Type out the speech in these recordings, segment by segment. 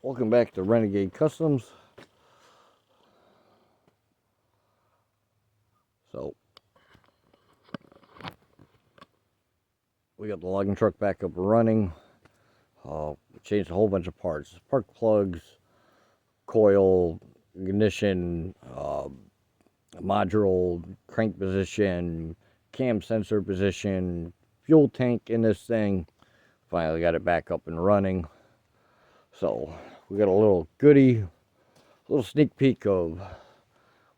Welcome back to Renegade Customs. So, we got the logging truck back up and running. We changed a whole bunch of parts. Spark plugs, coil, ignition, module, crank position, cam sensor position, fuel tank in this thing. Finally got it back up and running. So, we got a little goodie, a little sneak peek of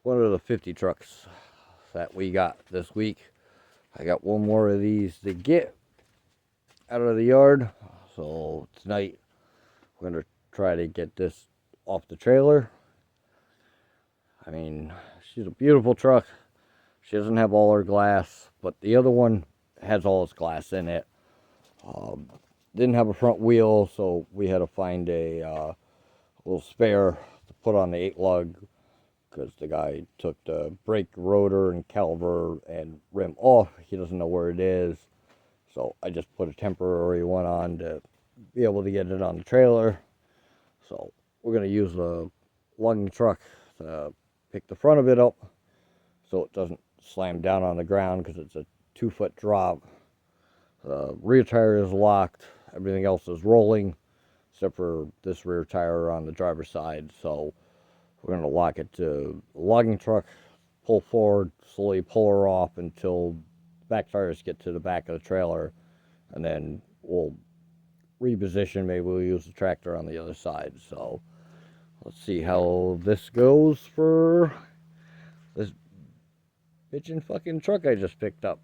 one of the 50 trucks that we got this week. I got one more of these to get out of the yard. So tonight we're going to try to get this off the trailer. I mean, she's a beautiful truck. She doesn't have all her glass, but the other one has all its glass in it. Didn't have a front wheel, so we had to find a little spare to put on the 8-lug, because the guy took the brake rotor and caliper and rim off. He doesn't know where it is, so I just put a temporary one on to be able to get it on the trailer. So we're going to use the logging truck to pick the front of it up so it doesn't slam down on the ground, because it's a 2-foot drop. The rear tire is locked. Everything else is rolling except for this rear tire on the driver's side. So we're going to lock it to the logging truck, pull forward, slowly pull her off until back tires get to the back of the trailer, and then we'll reposition. Maybe we'll use the tractor on the other side. So let's see how this goes for this bitchin' fucking truck I just picked up.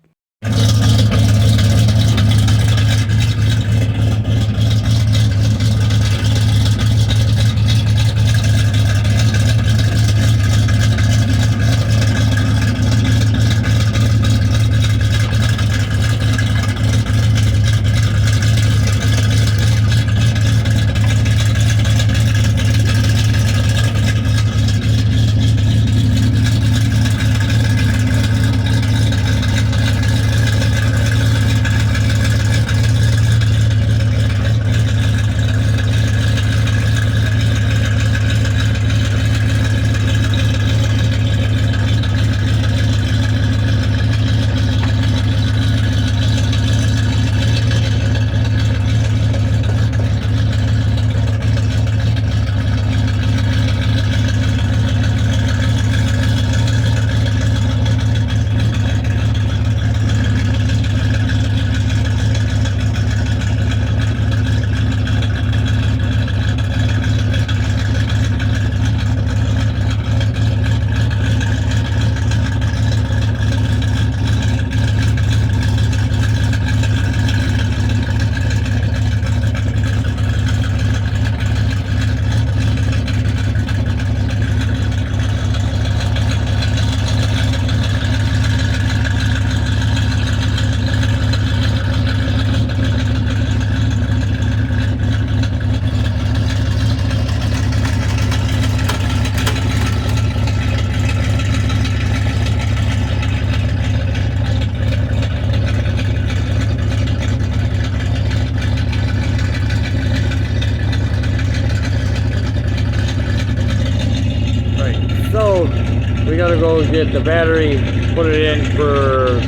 We gotta go get the battery, put it in for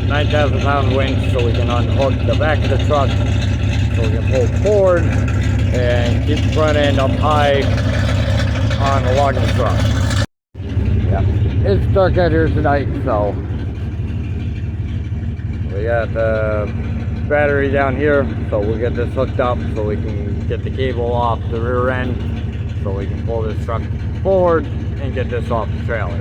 9,000 pound winch so we can unhook the back of the truck so we can pull forward and keep the front end up high on the logging truck. Yeah, it's dark out here tonight, so we got the battery down here, so we'll get this hooked up so we can get the cable off the rear end so we can pull this truck forward and get this off the trailer.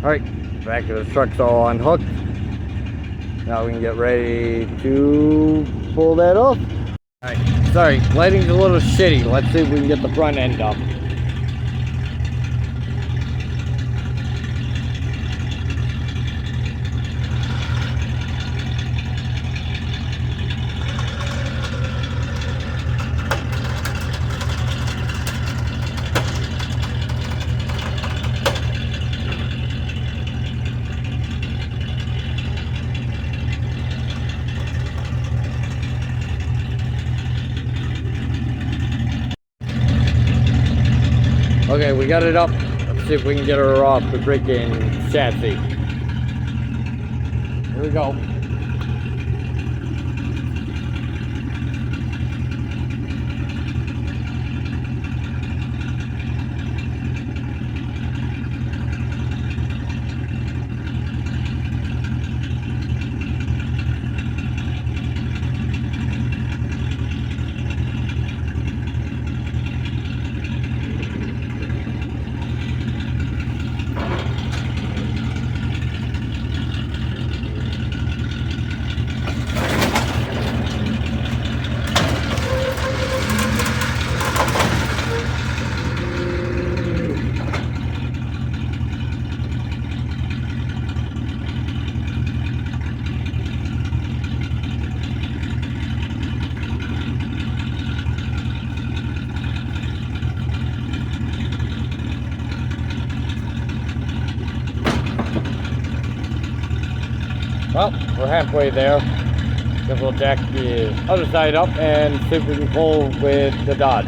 Alright, back of the truck's all unhooked. Now we can get ready to pull that off. Alright, sorry, lighting's a little shitty. Let's see if we can get the front end up. Okay, we got it up. Let's see if we can get her off the freaking chassis. Here we go. Well, we're halfway there. Guess we'll jack the other side up and see if we can pull with the Dodge.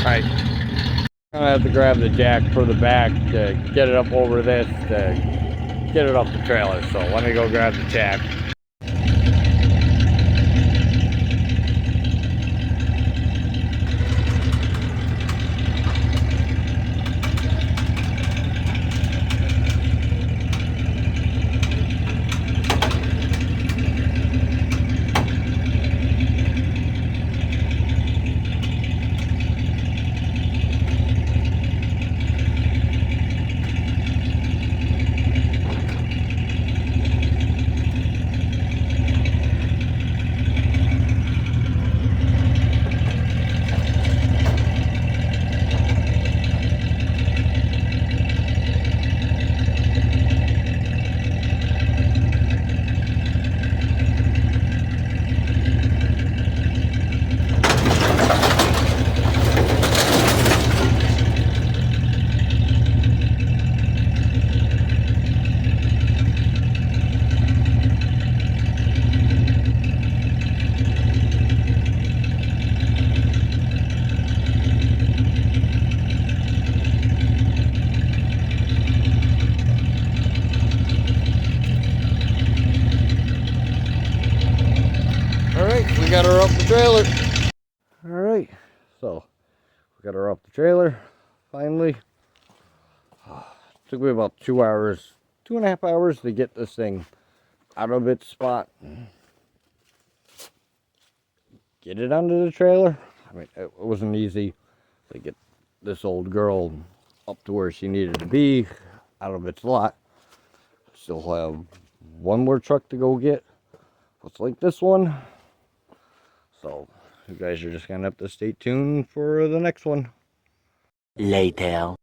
Alright, I'm gonna have to grab the jack for the back to get it up over this to get it up the trailer. So let me go grab the jack. We got her up the trailer. Alright, so we got her up the trailer finally. Took me about 2 hours, 2.5 hours to get this thing out of its spot. Get it onto the trailer. I mean, it wasn't easy to get this old girl up to where she needed to be out of its lot. Still have one more truck to go get. Looks like this one. So you guys are just gonna have to stay tuned for the next one. Later.